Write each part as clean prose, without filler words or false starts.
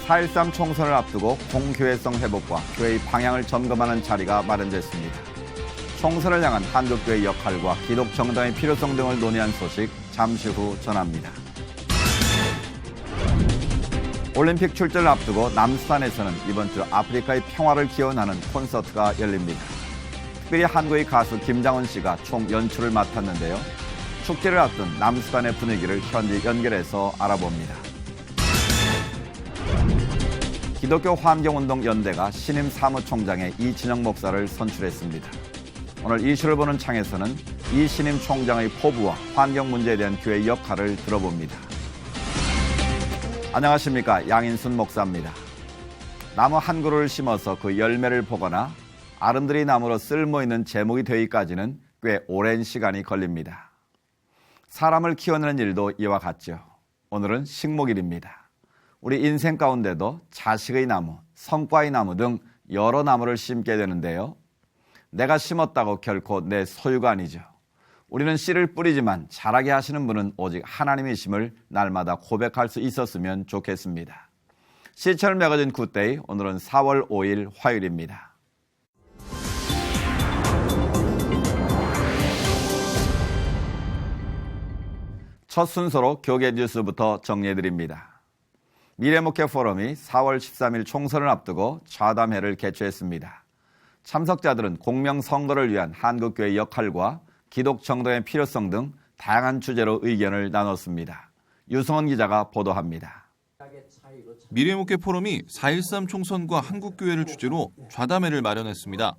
4.13 총선을 앞두고 공교회성 회복과 교회의 방향을 점검하는 자리가 마련됐습니다. 총선을 향한 한국교회의 역할과 기독 정당의 필요성 등을 논의한 소식 잠시 후 전합니다. 올림픽 출전을 앞두고 남수단에서는 이번 주 아프리카의 평화를 기원하는 콘서트가 열립니다. 특별히 한국의 가수 김장훈 씨가 총 연출을 맡았는데요. 축제를 앞둔 남수단의 분위기를 현지 연결해서 알아봅니다. 기독교 환경운동연대가 신임 사무총장에 이진영 목사를 선출했습니다. 오늘 이슈를 보는 창에서는 이 신임 총장의 포부와 환경 문제에 대한 교회의 역할을 들어봅니다. 안녕하십니까, 양인순 목사입니다. 나무 한 그루를 심어서 그 열매를 보거나 아름드리 나무로 쓸모있는 제목이 되기까지는 꽤 오랜 시간이 걸립니다. 사람을 키워내는 일도 이와 같죠. 오늘은 식목일입니다. 우리 인생 가운데도 자식의 나무, 성과의 나무 등 여러 나무를 심게 되는데요. 내가 심었다고 결코 내 소유가 아니죠. 우리는 씨를 뿌리지만 자라게 하시는 분은 오직 하나님이심을 날마다 고백할 수 있었으면 좋겠습니다. 시철 매거진 굿데이, 오늘은 4월 5일 화요일입니다. 첫 순서로 교계 뉴스부터 정리해드립니다. 미래목회 포럼이 4월 13일 총선을 앞두고 좌담회를 개최했습니다. 참석자들은 공명선거를 위한 한국교회의 역할과 기독 정당의 필요성 등 다양한 주제로 의견을 나눴습니다. 유성원 기자가 보도합니다. 미래목회 포럼이 4.13 총선과 한국교회를 주제로 좌담회를 마련했습니다.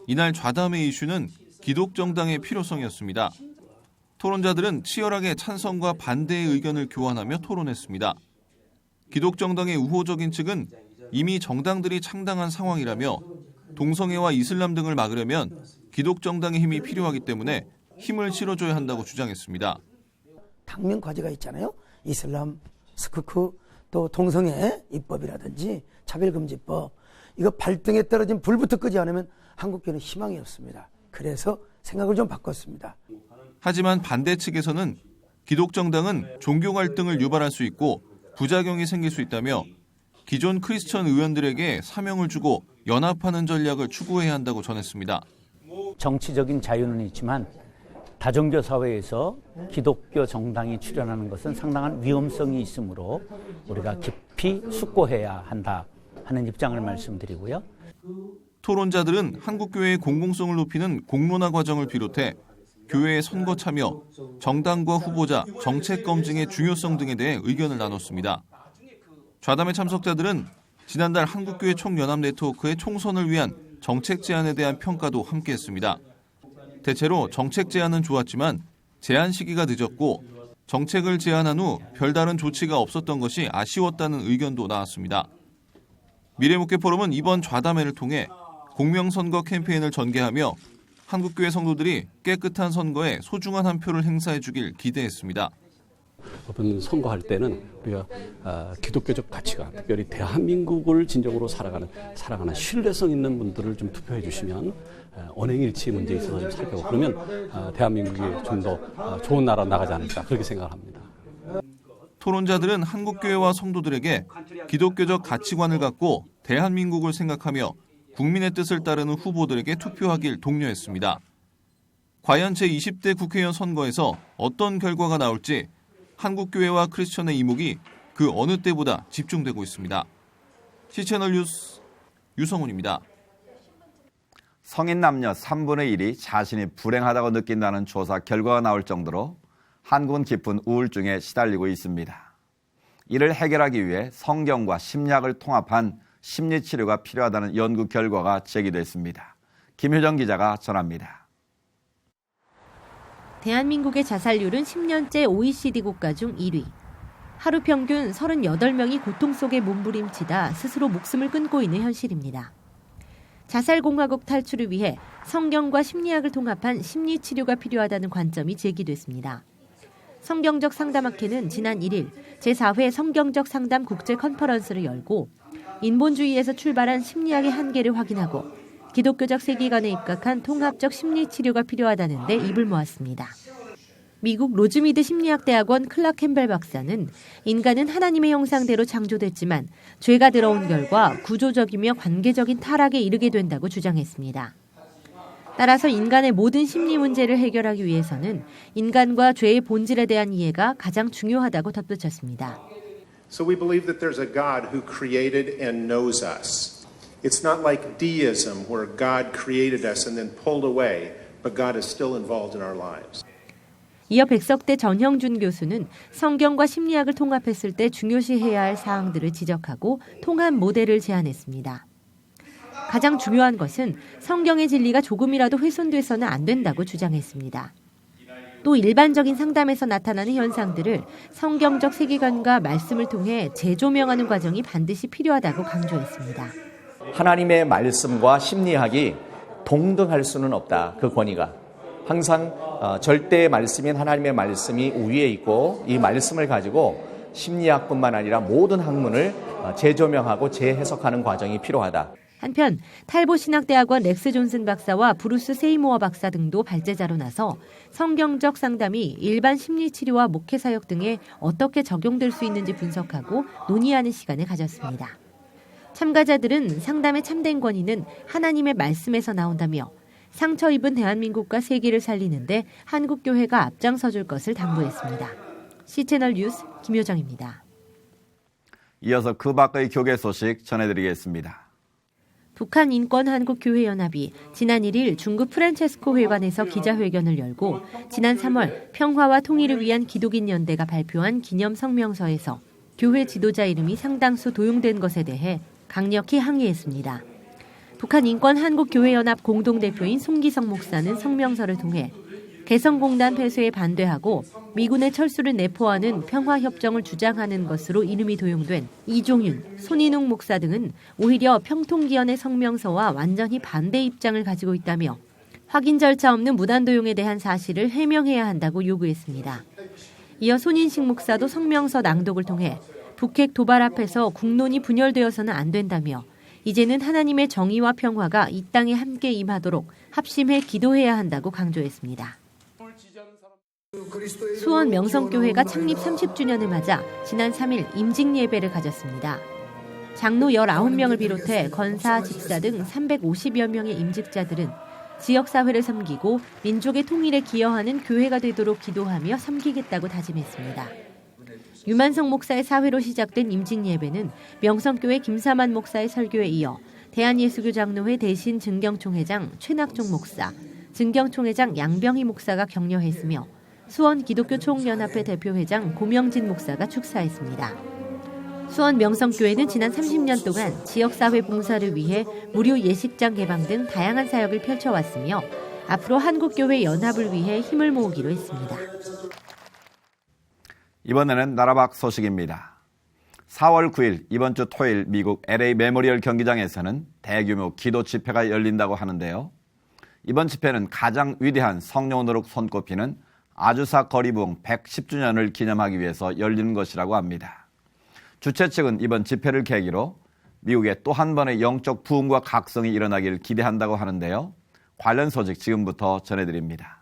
이날 좌담회 이슈는 기독 정당의 필요성이었습니다. 토론자들은 치열하게 찬성과 반대의 의견을 교환하며 토론했습니다. 기독 정당의 우호적인 측은 이미 정당들이 창당한 상황이라며 동성애와 이슬람 등을 막으려면 기독 정당의 힘이 필요하기 때문에 힘을 실어줘야 한다고 주장했습니다. 당면 과제가 있잖아요. 이슬람, 스크크, 또 동성애 입법이라든지 차별금지법. 이거 발등에 떨어진 불부터 끄지 않으면 한국교회는 희망이 없습니다. 그래서 생각을 좀 바꿨습니다. 하지만 반대 측에서는 기독 정당은 종교 갈등을 유발할 수 있고 부작용이 생길 수 있다며 기존 크리스천 의원들에게 사명을 주고 연합하는 전략을 추구해야 한다고 전했습니다. 정치적인 자유는 있지만 다종교 사회에서 기독교 정당이 출현하는 것은 상당한 위험성이 있으므로 우리가 깊이 숙고해야 한다 하는 입장을 말씀드리고요. 토론자들은 한국교회의 공공성을 높이는 공론화 과정을 비롯해 교회의 선거 참여, 정당과 후보자, 정책 검증의 중요성 등에 대해 의견을 나눴습니다. 좌담회 참석자들은 지난달 한국교회 총연합 네트워크의 총선을 위한 정책 제안에 대한 평가도 함께했습니다. 대체로 정책 제안은 좋았지만 제안 시기가 늦었고 정책을 제안한 후 별다른 조치가 없었던 것이 아쉬웠다는 의견도 나왔습니다. 미래목회 포럼은 이번 좌담회를 통해 공명선거 캠페인을 전개하며 한국교회 성도들이 깨끗한 선거에 소중한 한 표를 행사해 주길 기대했습니다. 이번 선거할 때는 우리가 기독교적 가치관, 특별히 대한민국을 진정으로 살아가는 신뢰성 있는 분들을 좀 투표해 주시면 언행일치 문제에 있어서 좀 살펴보고 그러면 대한민국이 좀 더 좋은 나라로 나가지 않을까 그렇게 생각을 합니다. 토론자들은 한국교회와 성도들에게 기독교적 가치관을 갖고 대한민국을 생각하며 국민의 뜻을 따르는 후보들에게 투표하길 독려했습니다. 과연 제20대 국회의원 선거에서 어떤 결과가 나올지 한국교회와 크리스천의 이목이 그 어느 때보다 집중되고 있습니다. 시채널 뉴스 유성훈입니다. 성인 남녀 3분의 1이 자신이 불행하다고 느낀다는 조사 결과가 나올 정도로 한국은 깊은 우울증에 시달리고 있습니다. 이를 해결하기 위해 성경과 심리학을 통합한 심리치료가 필요하다는 연구 결과가 제기됐습니다. 김효정 기자가 전합니다. 대한민국의 자살률은 10년째 OECD 국가 중 1위. 하루 평균 38명이 고통 속에 몸부림치다 스스로 목숨을 끊고 있는 현실입니다. 자살공화국 탈출을 위해 성경과 심리학을 통합한 심리치료가 필요하다는 관점이 제기됐습니다. 성경적 상담학회는 지난 1일 제4회 성경적 상담 국제 컨퍼런스를 열고 인본주의에서 출발한 심리학의 한계를 확인하고 기독교적 세계관에 입각한 통합적 심리치료가 필요하다는 데 입을 모았습니다. 미국 로즈미드 심리학대학원 클락 캠벨 박사는 인간은 하나님의 형상대로 창조됐지만 죄가 들어온 결과 구조적이며 관계적인 타락에 이르게 된다고 주장했습니다. 따라서 인간의 모든 심리 문제를 해결하기 위해서는 인간과 죄의 본질에 대한 이해가 가장 중요하다고 덧붙였습니다. So we believe that there's a God who created and knows us. It's not like deism where God created us and then pulled away, but God is still involved in our lives. 이어 백석대 전형준 교수는 성경과 심리학을 통합했을 때 중요시해야 할 사항들을 지적하고 통합 모델을 제안했습니다. 가장 중요한 것은 성경의 진리가 조금이라도 훼손돼서는 안 된다고 주장했습니다. 또 일반적인 상담에서 나타나는 현상들을 성경적 세계관과 말씀을 통해 재조명하는 과정이 반드시 필요하다고 강조했습니다. 하나님의 말씀과 심리학이 동등할 수는 없다. 그 권위가. 항상 절대의 말씀인 하나님의 말씀이 우위에 있고 이 말씀을 가지고 심리학뿐만 아니라 모든 학문을 재조명하고 재해석하는 과정이 필요하다. 한편 탈보신학대학원 렉스 존슨 박사와 브루스 세이모어 박사 등도 발제자로 나서 성경적 상담이 일반 심리치료와 목회사역 등에 어떻게 적용될 수 있는지 분석하고 논의하는 시간을 가졌습니다. 참가자들은 상담의 참된 권위는 하나님의 말씀에서 나온다며 상처 입은 대한민국과 세계를 살리는데 한국교회가 앞장서줄 것을 당부했습니다. C채널 뉴스 김효정입니다. 이어서 그 밖의 교계 소식 전해드리겠습니다. 북한 인권한국교회연합이 지난 1일 중국 프란체스코 회관에서 기자회견을 열고 지난 3월 평화와 통일을 위한 기독인 연대가 발표한 기념 성명서에서 교회 지도자 이름이 상당수 도용된 것에 대해 강력히 항의했습니다. 북한 인권한국교회연합 공동대표인 송기성 목사는 성명서를 통해 개성공단 폐쇄에 반대하고 미군의 철수를 내포하는 평화협정을 주장하는 것으로 이름이 도용된 이종윤, 손인웅 목사 등은 오히려 평통기원의 성명서와 완전히 반대 입장을 가지고 있다며 확인 절차 없는 무단 도용에 대한 사실을 해명해야 한다고 요구했습니다. 이어 손인식 목사도 성명서 낭독을 통해 북핵 도발 앞에서 국론이 분열되어서는 안 된다며 이제는 하나님의 정의와 평화가 이 땅에 함께 임하도록 합심해 기도해야 한다고 강조했습니다. 수원 명성교회가 창립 30주년을 맞아 지난 3일 임직 예배를 가졌습니다. 장로 19명을 비롯해 권사, 집사 등 350여 명의 임직자들은 지역사회를 섬기고 민족의 통일에 기여하는 교회가 되도록 기도하며 섬기겠다고 다짐했습니다. 유만성 목사의 사회로 시작된 임직 예배는 명성교회 김사만 목사의 설교에 이어 대한예수교장로회 대신 증경총회장 최낙종 목사, 증경총회장 양병희 목사가 격려했으며 수원 기독교 총연합회 대표회장 고명진 목사가 축사했습니다. 수원 명성교회는 지난 30년 동안 지역사회 봉사를 위해 무료 예식장 개방 등 다양한 사역을 펼쳐왔으며 앞으로 한국교회 연합을 위해 힘을 모으기로 했습니다. 이번에는 나라밖 소식입니다. 4월 9일 이번 주 토요일 미국 LA 메모리얼 경기장에서는 대규모 기도 집회가 열린다고 하는데요. 이번 집회는 가장 위대한 성령노릇 손꼽히는 아주사 거리부흥 110주년을 기념하기 위해서 열리는 것이라고 합니다. 주최 측은 이번 집회를 계기로 미국에 또 한 번의 영적 부흥과 각성이 일어나길 기대한다고 하는데요. 관련 소식 지금부터 전해드립니다.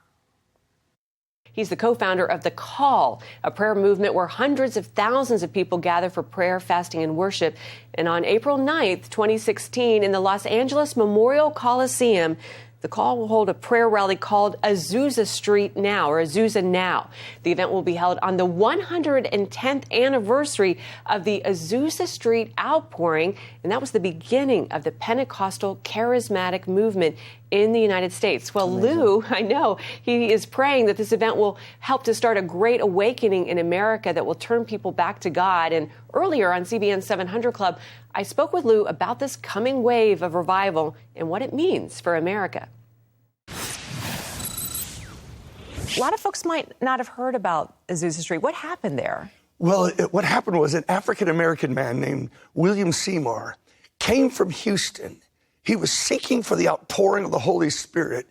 He's the co-founder of The Call, a prayer movement where hundreds of thousands of people gather for prayer, fasting, and worship. And on April 9th, 2016, in the Los Angeles Memorial Coliseum, The Call will hold a prayer rally called Azusa Street Now, or Azusa Now. The event will be held on the 110th anniversary of the Azusa Street outpouring, and that was the beginning of the Pentecostal charismatic movement in the United States. Well, Lou, I know, he is praying that this event will help to start a great awakening in America that will turn people back to God. And earlier on CBN 700 Club, I spoke with Lou about this coming wave of revival and what it means for America. A lot of folks might not have heard about Azusa Street. What happened there? Well, what happened was an African-American man named William Seymour came from Houston. He was seeking for the outpouring of the Holy Spirit,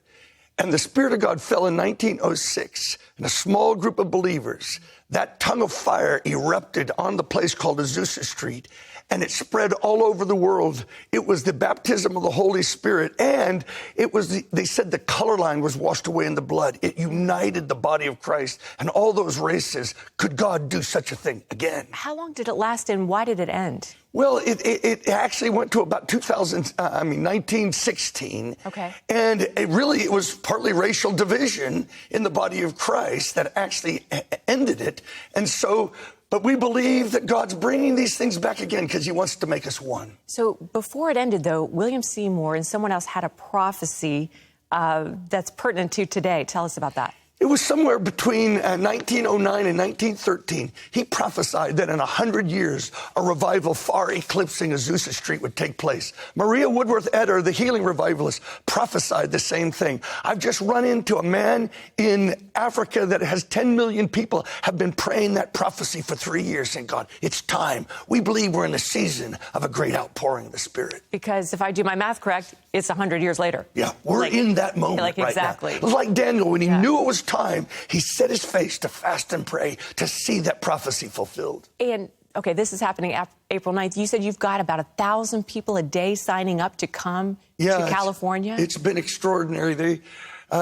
and the Spirit of God fell in 1906, and a small group of believers, that tongue of fire erupted on the place called Azusa Street, and it spread all over the world. It was the baptism of the Holy Spirit, and it was, they said the color line was washed away in the blood. It united the body of Christ and all those races. Could God do such a thing again? How long did it last, and why did it end? Well, it actually went to about 1916. Okay. And it was partly racial division in the body of Christ that actually ended it. And so, but we believe that God's bringing these things back again because he wants to make us one. So before it ended, though, William Seymour and someone else had a prophecy that's pertinent to today. Tell us about that. It was somewhere between 1909 and 1913. He prophesied that in 100 years, a revival far eclipsing Azusa Street would take place. Maria Woodworth Etter, the healing revivalist, prophesied the same thing. I've just run into a man in Africa that has 10 million people have been praying that prophecy for 3 years. And God, it's time. We believe we're in the season of a great outpouring of the Spirit. Because if I do my math correct, it's 100 years later. Yeah, we're in that moment right exactly. now. It was like Daniel, when he knew it was time, he set his face to fast and pray to see that prophecy fulfilled. And, okay, this is happening April 9th. You said you've got about 1,000 people a day signing up to come to California? It's been extraordinary.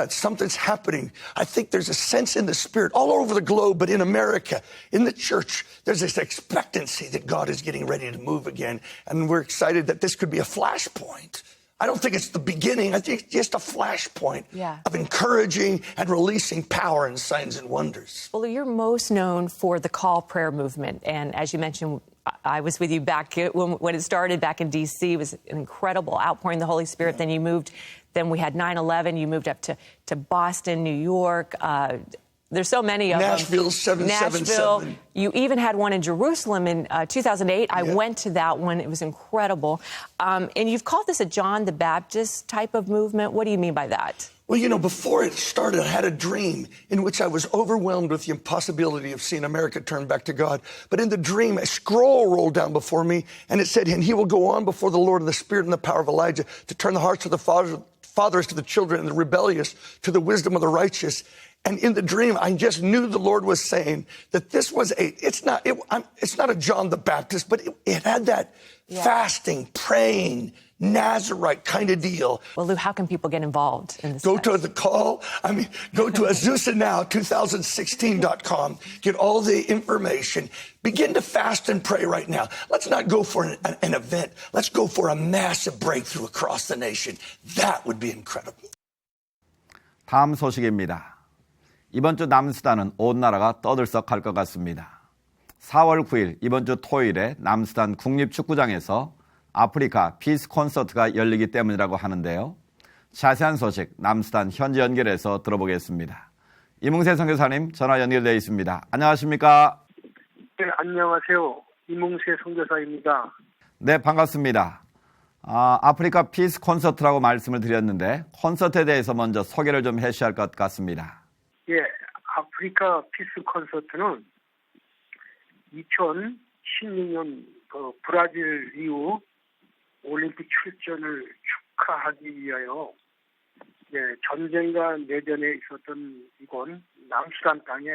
Something's happening. I think there's a sense in the Spirit all over the globe, but in America, in the church, there's this expectancy that God is getting ready to move again. And we're excited that this could be a flashpoint. I don't think it's the beginning. I think it's just a flashpoint of encouraging and releasing power and signs and wonders. Well, you're most known for the call prayer movement. And as you mentioned, I was with you back when it started back in D.C. It was an incredible outpouring of the Holy Spirit. Then you moved. Then we had 9/11. You moved up to Boston, New York. There's so many of Nashville, them. 777. Nashville. You even had one in Jerusalem in 2008. I went to that one. It was incredible. And you've called this a John the Baptist type of movement. What do you mean by that? Well, you know, before it started, I had a dream in which I was overwhelmed with the impossibility of seeing America turn back to God. But in the dream, a scroll rolled down before me, and it said, and he will go on before the Lord in the spirit and the power of Elijah to turn the hearts of the fathers to the children and the rebellious to the wisdom of the righteous. And in the dream, I just knew the Lord was saying that this was it's not a John the Baptist, but it had that fasting, praying, Nazarite kind of deal. Well, Lou, how can people get involved in this? Go to the call. Go to AzusaNow2016.com. Get all the information. Begin to fast and pray right now. Let's not go for an event. Let's go for a massive breakthrough across the nation. That would be incredible. 다음 소식입니다. 이번 주 남수단은 온 나라가 떠들썩할 것 같습니다. 4월 9일 이번 주 토요일에 남수단 국립축구장에서 아프리카 피스 콘서트가 열리기 때문이라고 하는데요. 자세한 소식 남수단 현지 연결해서 들어보겠습니다. 이문세 선교사님 전화 연결되어 있습니다. 안녕하십니까? 네, 안녕하세요. 이문세 선교사입니다. 네, 반갑습니다. 아프리카 피스 콘서트라고 말씀을 드렸는데 콘서트에 대해서 먼저 소개를 좀 해주셔야 할 것 같습니다. 예, 아프리카 피스 콘서트는 2016년 브라질 이후 올림픽 출전을 축하하기 위하여 전쟁과 내전에 있었던 이곳 남수단 땅에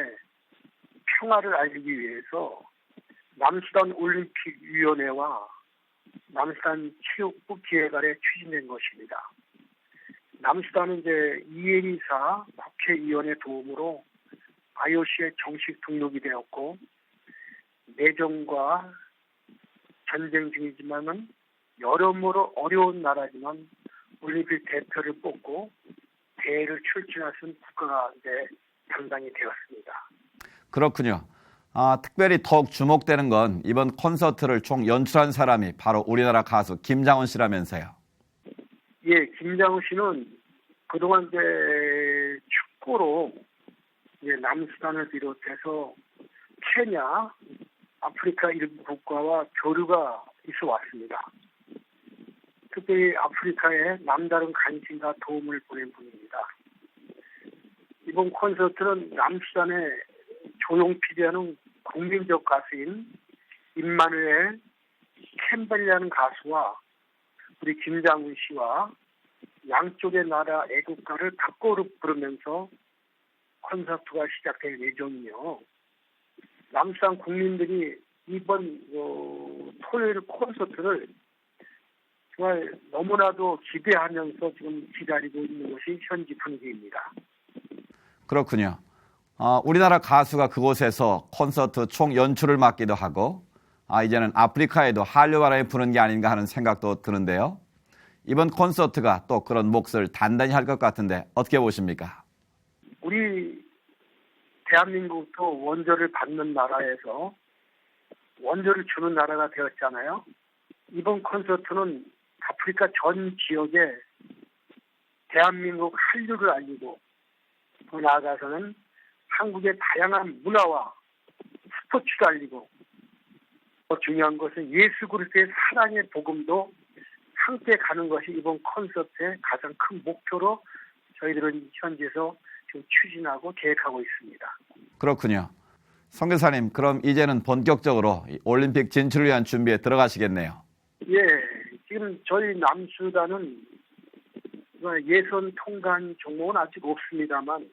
평화를 알리기 위해서 남수단 올림픽위원회와 남수단 체육부 기획아래 추진된 것입니다. 남수단은 이제 이혜리사 국회의원의 도움으로 IOC에 정식 등록이 되었고 내정과 전쟁 중이지만은 여러모로 어려운 나라지만 올림픽 대표를 뽑고 대회를 출전할 수 있는 국가가 이제 당당히 되었습니다. 그렇군요. 특별히 더욱 주목되는 건 이번 콘서트를 총 연출한 사람이 바로 우리나라 가수 김장훈 씨라면서요. 예, 김장훈 씨는 그동안 이제 축구로 이제 남수단을 비롯해서 케냐, 아프리카 일부 국가와 교류가 있어 왔습니다. 특별히 아프리카에 남다른 관심과 도움을 보낸 분입니다. 이번 콘서트는 남수단의 조용필이라는 국민적 가수인 임마누엘 캠벨이라는 가수와 우리 김장훈 씨와 양쪽의 나라 애국가를 바꿔 부르면서 콘서트가 시작될 예정이며 남수단 국민들이 이번 토요일 콘서트를 정말 너무나도 기대하면서 지금 기다리고 있는 것이 현지 분위기입니다. 그렇군요. 우리나라 가수가 그곳에서 콘서트 총 연출을 맡기도 하고 이제는 아프리카에도 한류바람이 부는 게 아닌가 하는 생각도 드는데요. 이번 콘서트가 또 그런 몫을 단단히 할 것 같은데 어떻게 보십니까? 우리 대한민국도 원조를 받는 나라에서 원조를 주는 나라가 되었잖아요. 이번 콘서트는 아프리카 전 지역에 대한민국 한류를 알리고 더 나아가서는 한국의 다양한 문화와 스포츠를 알리고 더 중요한 것은 예수 그리스도의 사랑의 복음도 함께 가는 것이 이번 콘서트의 가장 큰 목표로 저희들은 현지에서 지금 추진하고 계획하고 있습니다. 그렇군요. 선교사님, 그럼 이제는 본격적으로 올림픽 진출을 위한 준비에 들어가시겠네요. 예, 지금 저희 남수단은 예선 통관 종목은 아직 없습니다만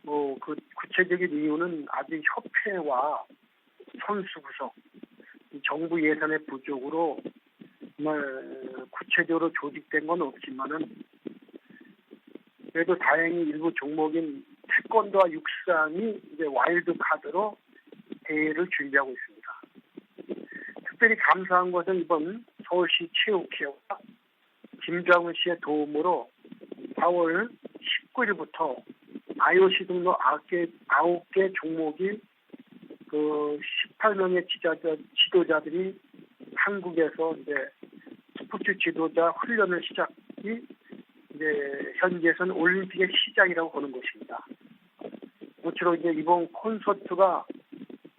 그 구체적인 이유는 아직 협회와 선수 구성, 정부 예산의 부족으로 정말 구체적으로 조직된 건 없지만은 그래도 다행히 일부 종목인 태권도와 육상이 이제 와일드 카드로 대회를 준비하고 있습니다. 특별히 감사한 것은 이번 서울시 체육회와 김장훈 씨의 도움으로 4월 19일부터 IOC 등록 9개 종목이 18명의 지도자들이 한국에서 이제 스포츠 지도자 훈련을 시작이 이제 현지에서는 올림픽의 시작이라고 보는 것입니다. 모쪼로 이제 이번 콘서트가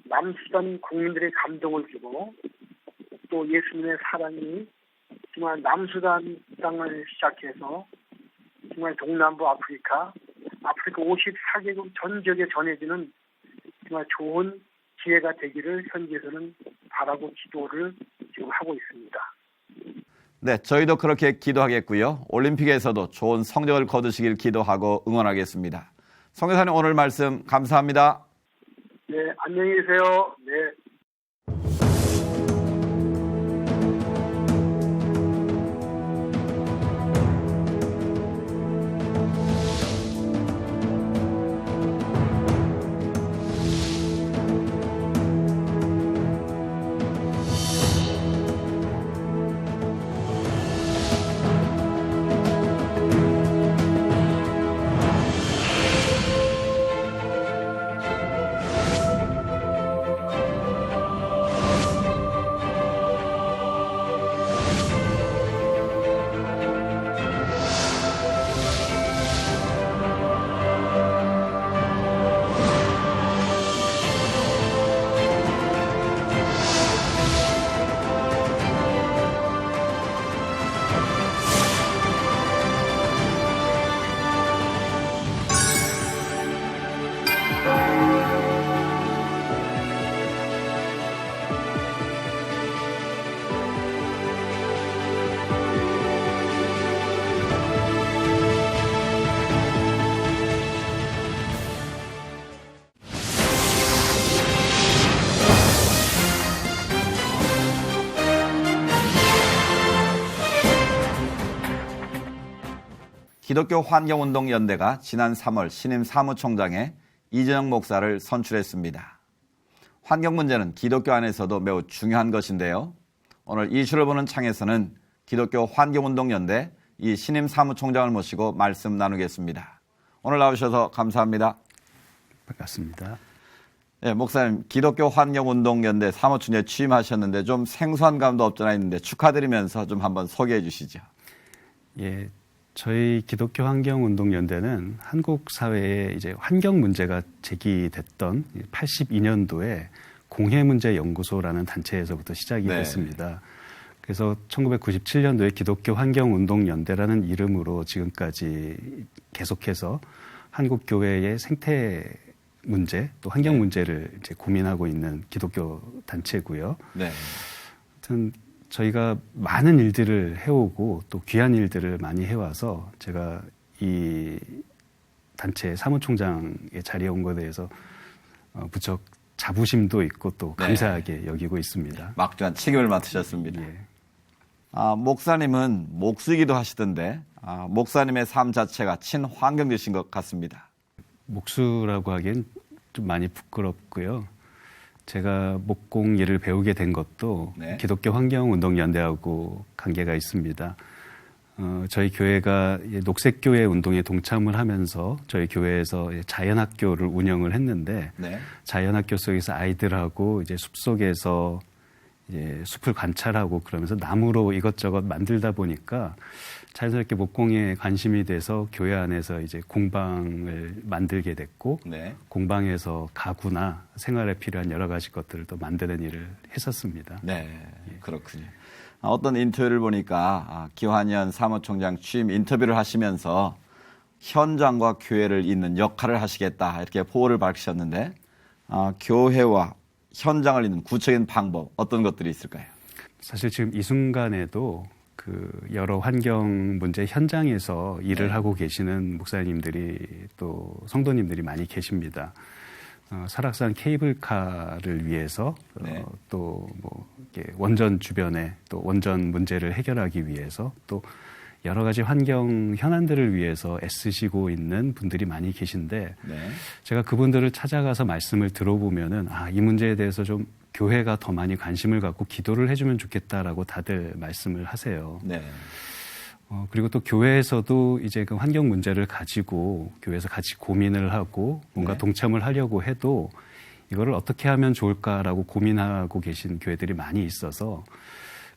남수단 국민들의 감동을 주고 또 예수님의 사랑이 정말 남수단 땅을 시작해서 정말 동남부 아프리카 54개국 전 지역에 전해지는 정말 좋은 기회가 되기를 현지에서는 바라고 기도를 지금 하고 있습니다. 네, 저희도 그렇게 기도하겠고요. 올림픽에서도 좋은 성적을 거두시길 기도하고 응원하겠습니다. 선교사님, 오늘 말씀 감사합니다. 네, 안녕히 계세요. 네. 기독교 환경운동연대가 지난 3월 신임 사무총장에 이재영 목사를 선출했습니다. 환경 문제는 기독교 안에서도 매우 중요한 것인데요. 오늘 이슈를 보는 창에서는 기독교 환경운동연대 이 신임 사무총장을 모시고 말씀 나누겠습니다. 오늘 나오셔서 감사합니다. 반갑습니다. 네, 목사님, 기독교 환경운동연대 사무총장에 취임하셨는데 좀 생소한 감도 없잖아 있는데 축하드리면서 좀 한번 소개해 주시죠. 예, 저희 기독교 환경운동연대는 한국 사회에 이제 환경 문제가 제기됐던 82년도에 공해문제연구소라는 단체에서부터 시작이 됐습니다. 그래서 1997년도에 기독교 환경운동연대라는 이름으로 지금까지 계속해서 한국 교회의 생태 문제 또 환경 문제를 이제 고민하고 있는 기독교 단체고요. 네. 하여튼 저희가 많은 일들을 해오고 또 귀한 일들을 많이 해와서 제가 이 단체 사무총장의 자리에 온 것에 대해서 무척 자부심도 있고 또 감사하게 여기고 있습니다. 막중한 책임을 맡으셨습니다. 목사님은 목수이기도 하시던데 목사님의 삶 자체가 친환경주신 것 같습니다. 목수라고 하기엔 좀 많이 부끄럽고요. 제가 목공 일을 배우게 된 것도 기독교 환경운동연대하고 관계가 있습니다. 저희 교회가 녹색교회 운동에 동참을 하면서 저희 교회에서 자연학교를 운영을 했는데 자연학교 속에서 아이들하고 이제 숲속에서 이제 숲을 관찰하고 그러면서 나무로 이것저것 만들다 보니까 자연스럽게 목공에 관심이 돼서 교회 안에서 이제 공방을 만들게 됐고 공방에서 가구나 생활에 필요한 여러 가지 것들을 또 만드는 일을 했었습니다. 네, 그렇군요. 어떤 인터뷰를 보니까 기환현 사무총장 취임 인터뷰를 하시면서 현장과 교회를 잇는 역할을 하시겠다 이렇게 포부를 밝히셨는데 교회와 현장을 잇는 구체적인 방법 어떤 것들이 있을까요? 사실 지금 이 순간에도 그 여러 환경 문제 현장에서 일을 하고 계시는 목사님들이 또 성도님들이 많이 계십니다. 설악산 케이블카를 위해서 또 뭐 원전 주변에 또 원전 문제를 해결하기 위해서 또 여러 가지 환경 현안들을 위해서 애쓰시고 있는 분들이 많이 계신데 제가 그분들을 찾아가서 말씀을 들어보면은 이 문제에 대해서 좀 교회가 더 많이 관심을 갖고 기도를 해주면 좋겠다라고 다들 말씀을 하세요. 그리고 또 교회에서도 이제 그 환경 문제를 가지고 교회에서 같이 고민을 하고 뭔가 동참을 하려고 해도 이거를 어떻게 하면 좋을까라고 고민하고 계신 교회들이 많이 있어서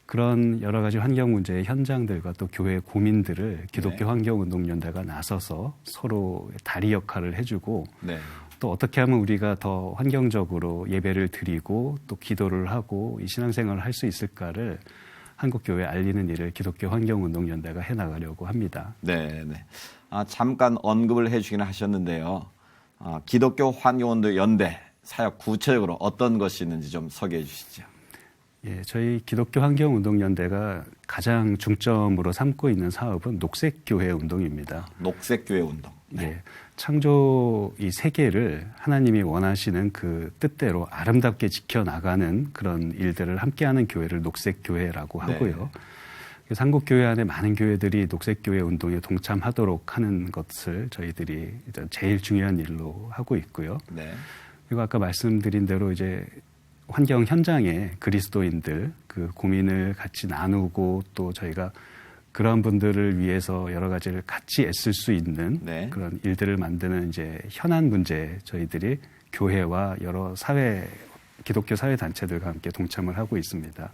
그런 여러 가지 환경 문제의 현장들과 또 교회의 고민들을 기독교 환경운동연대가 나서서 서로 다리 역할을 해주고 또 어떻게 하면 우리가 더 환경적으로 예배를 드리고 또 기도를 하고 이 신앙생활을 할 수 있을까를 한국교회에 알리는 일을 기독교 환경운동연대가 해나가려고 합니다. 네. 잠깐 언급을 해주기는 하셨는데요. 기독교 환경운동연대 사역 구체적으로 어떤 것이 있는지 좀 소개해 주시죠. 저희 기독교 환경운동연대가 가장 중점으로 삼고 있는 사업은 녹색교회 운동입니다. 녹색교회 운동. 창조 이 세계를 하나님이 원하시는 그 뜻대로 아름답게 지켜나가는 그런 일들을 함께하는 교회를 녹색교회라고 하고요. 그래서 한국교회 안에 많은 교회들이 녹색교회 운동에 동참하도록 하는 것을 저희들이 일단 제일 중요한 일로 하고 있고요. 그리고 아까 말씀드린 대로 이제 환경 현장에 그리스도인들 그 고민을 같이 나누고 또 저희가 그런 분들을 위해서 여러 가지를 같이 애쓸 수 있는 그런 일들을 만드는 이제 현안 문제 저희들이 교회와 여러 기독교 사회 단체들과 함께 동참을 하고 있습니다.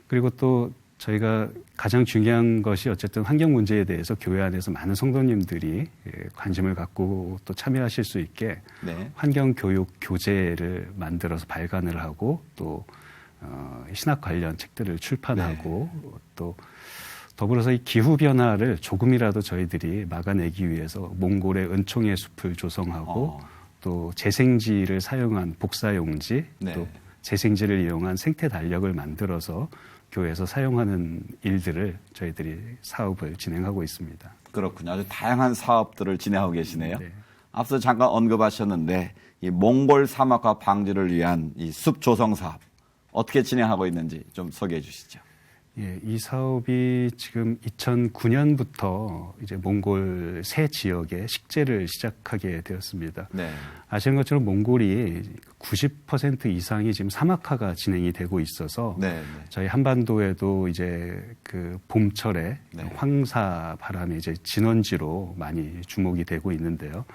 그리고 또 저희가 가장 중요한 것이 어쨌든 환경 문제에 대해서 교회 안에서 많은 성도님들이 관심을 갖고 또 참여하실 수 있게 환경 교육 교재를 만들어서 발간을 하고 또 신학 관련 책들을 출판하고 또 더불어서 이 기후 변화를 조금이라도 저희들이 막아내기 위해서 몽골의 은총의 숲을 조성하고 또 재생지를 사용한 복사용지 또 재생지를 이용한 생태 달력을 만들어서 교회에서 사용하는 일들을 저희들이 사업을 진행하고 있습니다. 그렇군요. 아주 다양한 사업들을 진행하고 계시네요. 앞서 잠깐 언급하셨는데 이 몽골 사막화 방지를 위한 이 숲 조성 사업 어떻게 진행하고 있는지 좀 소개해 주시죠. 이 사업이 지금 2009년부터 이제 몽골 세 지역에 식재를 시작하게 되었습니다. 아시는 것처럼 몽골이 90% 이상이 지금 사막화가 진행이 되고 있어서 저희 한반도에도 이제 그 봄철에 황사 바람의 이제 진원지로 많이 주목이 되고 있는데요.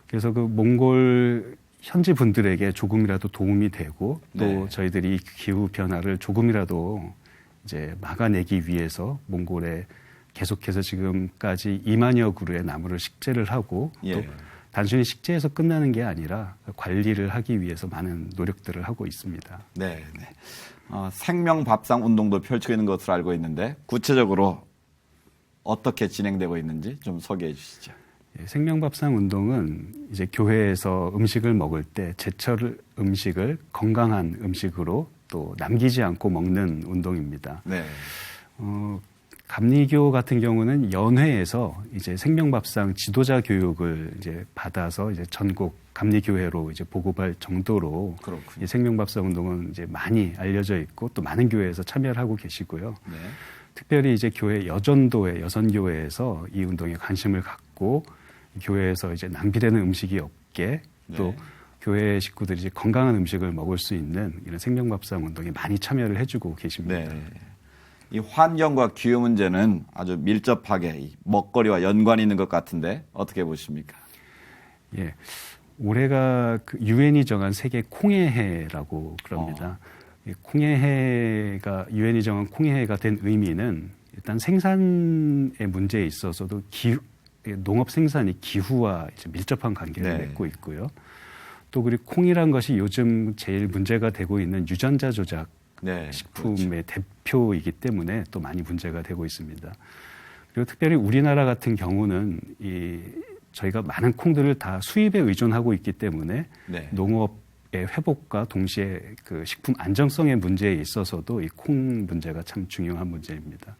그래서 그 몽골 현지 분들에게 조금이라도 도움이 되고 또 저희들이 기후 변화를 조금이라도 이제 막아내기 위해서 몽골에 계속해서 지금까지 2만여 그루의 나무를 식재를 하고 또 단순히 식재해서 끝나는 게 아니라 관리를 하기 위해서 많은 노력들을 하고 있습니다. 생명밥상 운동도 펼치고 있는 것으로 알고 있는데 구체적으로 어떻게 진행되고 있는지 좀 소개해 주시죠. 생명밥상 운동은 이제 교회에서 음식을 먹을 때 제철 음식을 건강한 음식으로 또 남기지 않고 먹는 운동입니다. 감리교 같은 경우는 연회에서 이제 생명밥상 지도자 교육을 이제 받아서 이제 전국 감리교회로 이제 보급할 정도로 이 생명밥상 운동은 이제 많이 알려져 있고 또 많은 교회에서 참여를 하고 계시고요. 네. 특별히 이제 교회 여전도회, 여선교회에서 이 운동에 관심을 갖고 교회에서 이제 낭비되는 음식이 없게 또 네. 교회 식구들이 이제 건강한 음식을 먹을 수 있는 이런 생명밥상 운동에 많이 참여를 해주고 계십니다. 네. 이 환경과 기후 문제는 아주 밀접하게 이 먹거리와 연관이 있는 것 같은데 어떻게 보십니까? 예. 올해가 그 유엔이 정한 세계 콩해해라고 그럽니다. 이 콩해해가 유엔이 정한 콩해해가 된 의미는 일단 생산의 문제에 있어서도 농업 생산이 기후와 이제 밀접한 관계를 맺고 있고요. 또 그리고 콩이란 것이 요즘 제일 문제가 되고 있는 유전자 조작 식품의 대표이기 때문에 또 많이 문제가 되고 있습니다. 그리고 특별히 우리나라 같은 경우는 저희가 많은 콩들을 다 수입에 의존하고 있기 때문에 농업의 회복과 동시에 그 식품 안정성의 문제에 있어서도 이 콩 문제가 참 중요한 문제입니다.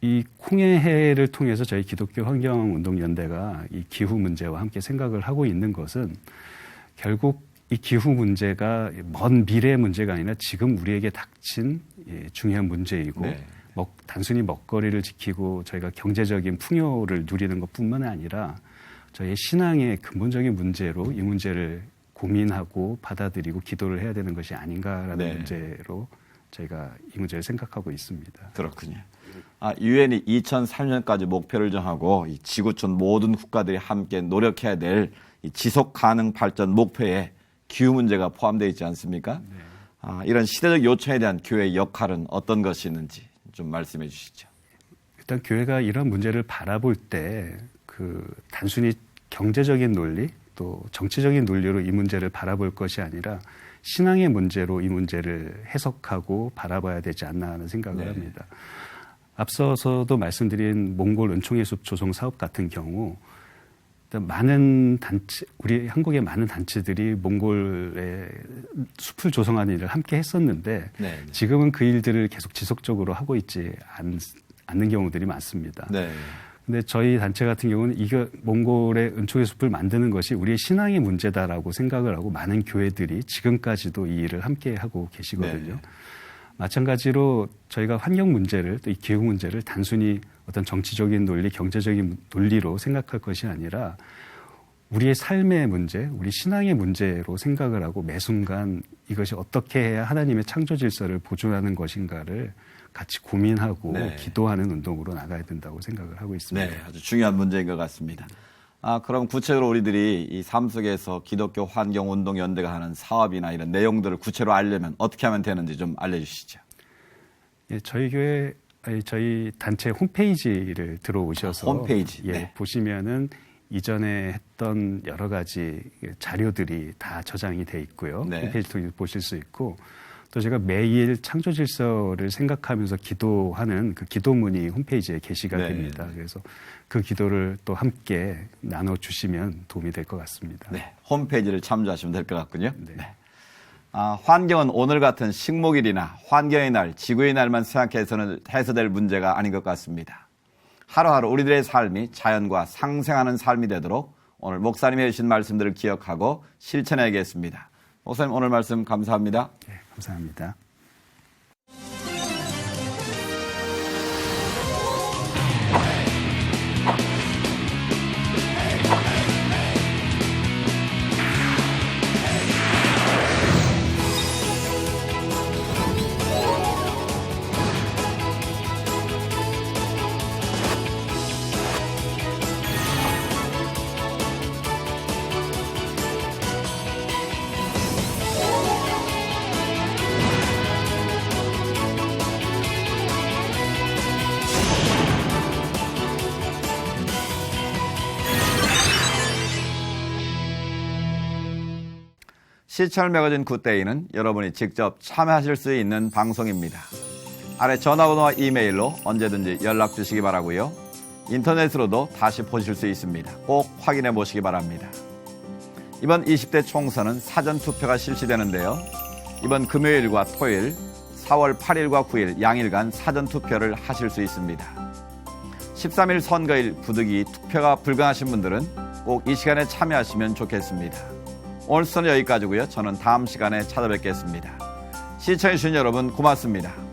이 콩의 해를 통해서 저희 기독교 환경운동연대가 이 기후 문제와 함께 생각을 하고 있는 것은 결국 이 기후 문제가 먼 미래의 문제가 아니라 지금 우리에게 닥친 중요한 문제이고 단순히 먹거리를 지키고 저희가 경제적인 풍요를 누리는 것뿐만 아니라 저희의 신앙의 근본적인 문제로 이 문제를 고민하고 받아들이고 기도를 해야 되는 것이 아닌가라는 문제로 저희가 이 문제를 생각하고 있습니다. 그렇군요. 유엔이 2003년까지 목표를 정하고 이 지구촌 모든 국가들이 함께 노력해야 될 이 지속 가능 발전 목표에 기후 문제가 포함되어 있지 않습니까? 이런 시대적 요청에 대한 교회의 역할은 어떤 것이 있는지 좀 말씀해 주시죠. 일단 교회가 이런 문제를 바라볼 때 단순히 경제적인 논리 또 정치적인 논리로 이 문제를 바라볼 것이 아니라 신앙의 문제로 이 문제를 해석하고 바라봐야 되지 않나 하는 생각을 합니다. 앞서서도 말씀드린 몽골 은총의 숲 조성 사업 같은 경우 많은 우리 한국의 많은 단체들이 몽골의 숲을 조성하는 일을 함께 했었는데 지금은 그 일들을 계속 지속적으로 하고 있지 않는 경우들이 많습니다. 근데 저희 단체 같은 경우는 몽골의 은총의 숲을 만드는 것이 우리의 신앙의 문제다라고 생각을 하고 많은 교회들이 지금까지도 이 일을 함께 하고 계시거든요. 마찬가지로 저희가 환경 문제를 또 이 기후 문제를 단순히 어떤 정치적인 논리, 경제적인 논리로 생각할 것이 아니라 우리의 삶의 문제, 우리 신앙의 문제로 생각을 하고 매 순간 이것이 어떻게 해야 하나님의 창조 질서를 보존하는 것인가를 같이 고민하고 기도하는 운동으로 나가야 된다고 생각을 하고 있습니다. 네, 아주 중요한 문제인 것 같습니다. 그럼 구체적으로 우리들이 이 삶 속에서 기독교 환경운동연대가 하는 사업이나 이런 내용들을 구체로 알려면 어떻게 하면 되는지 좀 알려주시죠. 예, 저희 단체 홈페이지를 들어오셔서 홈페이지. 보시면은 이전에 했던 여러 가지 자료들이 다 저장이 돼 있고요. 홈페이지 통해서 보실 수 있고 또 제가 매일 창조 질서를 생각하면서 기도하는 그 기도문이 홈페이지에 게시가 됩니다. 그래서 그 기도를 또 함께 나눠주시면 도움이 될 것 같습니다. 홈페이지를 참조하시면 될 것 같군요. 환경은 오늘 같은 식목일이나 환경의 날, 지구의 날만 생각해서는 해소될 문제가 아닌 것 같습니다. 하루하루 우리들의 삶이 자연과 상생하는 삶이 되도록 오늘 목사님이 해주신 말씀들을 기억하고 실천해야겠습니다. 목사님 오늘 말씀 감사합니다. 네, 감사합니다. 시철 매거진 굿데이는 여러분이 직접 참여하실 수 있는 방송입니다. 아래 전화번호와 이메일로 언제든지 연락 주시기 바라고요. 인터넷으로도 다시 보실 수 있습니다. 꼭 확인해 보시기 바랍니다. 이번 20대 총선은 사전투표가 실시되는데요. 이번 금요일과 토요일 4월 8일과 9일 양일간 사전투표를 하실 수 있습니다. 13일 선거일 부득이 투표가 불가하신 분들은 꼭 이 시간에 참여하시면 좋겠습니다. 오늘 수는 여기까지고요. 저는 다음 시간에 찾아뵙겠습니다. 시청해주신 여러분 고맙습니다.